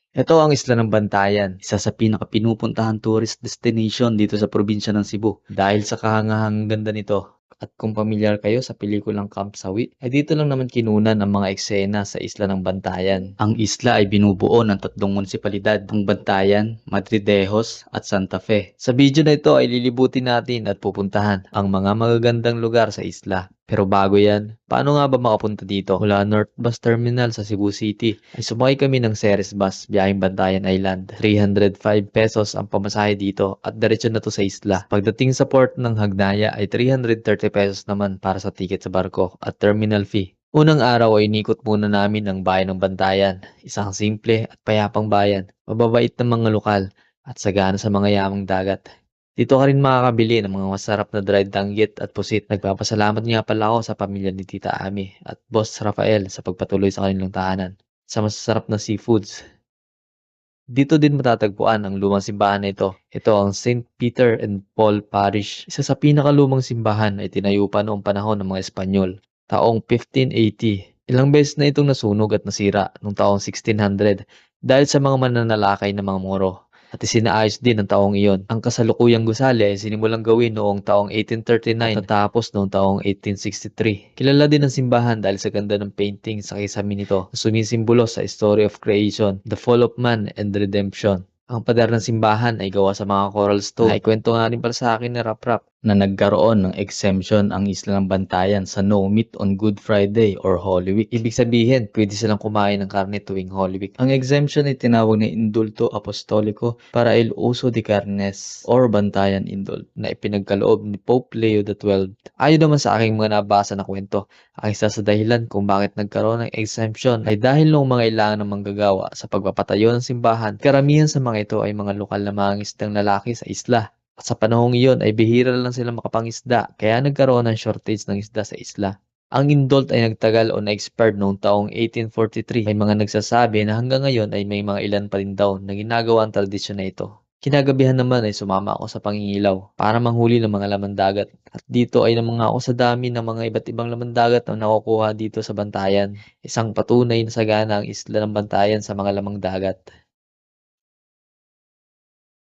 Ito ang Isla ng Bantayan, isa sa pinakapinupuntahan tourist destination dito sa probinsya ng Cebu. Dahil sa kahangahangang ganda nito, at kung pamilyar kayo sa pelikulang Camp Sawi, ay dito lang naman kinunan ang mga eksena sa Isla ng Bantayan. Ang isla ay binubuo ng tatlong munisipalidad, ang Bantayan, Madridejos at Santa Fe. Sa video na ito ay lilibutin natin at pupuntahan ang mga magagandang lugar sa isla. Pero bago yan, paano nga ba makapunta dito? Mula North Bus Terminal sa Cebu City ay sumakay kami ng Ceres Bus biyaheng Bantayan Island. 305 pesos ang pamasahe dito at diretso na to sa isla. Pagdating sa port ng Hagnaya ay 330 pesos naman para sa ticket sa barko at terminal fee. Unang araw ay inikot muna namin ang bayan ng Bantayan, isang simple at payapang bayan, mababait ng mga lokal at sagana sa mga yamang dagat. Dito ka rin makakabili ng mga masarap na dried danggit at pusit. Nagpapasalamat nga pala ako sa pamilya ni Tita Ami at Boss Rafael sa pagpatuloy sa kanilang tahanan sa masasarap na seafoods. Dito din matatagpuan ang lumang simbahan na ito. Ito ang Saint Peter and Paul Parish. Isa sa pinakalumang simbahan ay tinayo pa noong panahon ng mga Espanyol, taong 1580. Ilang beses na itong nasunog at nasira noong taong 1600 dahil sa mga mananalakay ng mga Moro. At isinaayos din ng taong iyon. Ang kasalukuyang gusali ay sinimulang gawin noong taong 1839 at natapos noong taong 1863. Kilala din ang simbahan dahil sa ganda ng painting sa kisame nito na sumisimbolo sa story of creation, the fall of man, and redemption. Ang pader ng simbahan ay gawa sa mga coral stone. Naikwento nga rin pala sa akin ni Rap Rap na nagkaroon ng exemption ang Isla ng Bantayan sa no meat on Good Friday or Holy Week. Ibig sabihin, pwede silang kumain ng karne tuwing Holy Week. Ang exemption ay tinawag na Indulto Apostoliko para el uso de carnes or Bantayan Indult na ipinagkaloob ni Pope Leo XII. Ayon naman sa aking mga nabasa na kwento, ang isa sa dahilan kung bakit nagkaroon ng exemption ay dahil noong mga ilangan ng manggagawa sa pagpapatayo ng simbahan, karamihan sa mga ito ay mga lokal na mangingisdang lalaki sa isla. At sa panahong iyon ay bihira lang sila makapangisda kaya nagkaroon ng shortage ng isda sa isla. Ang indult ay nagtagal o na-expired noong taong 1843. May mga nagsasabi na hanggang ngayon ay may mga ilan pa rin daw na ginagawa ang tradisyon na ito. Kinagabihan naman ay sumama ako sa pangingilaw para manghuli ng mga laman dagat. At dito ay namangako ako sa dami ng mga iba't ibang laman dagat na nakukuha dito sa Bantayan. Isang patunay na sagana ang isla ng Bantayan sa mga lamang dagat.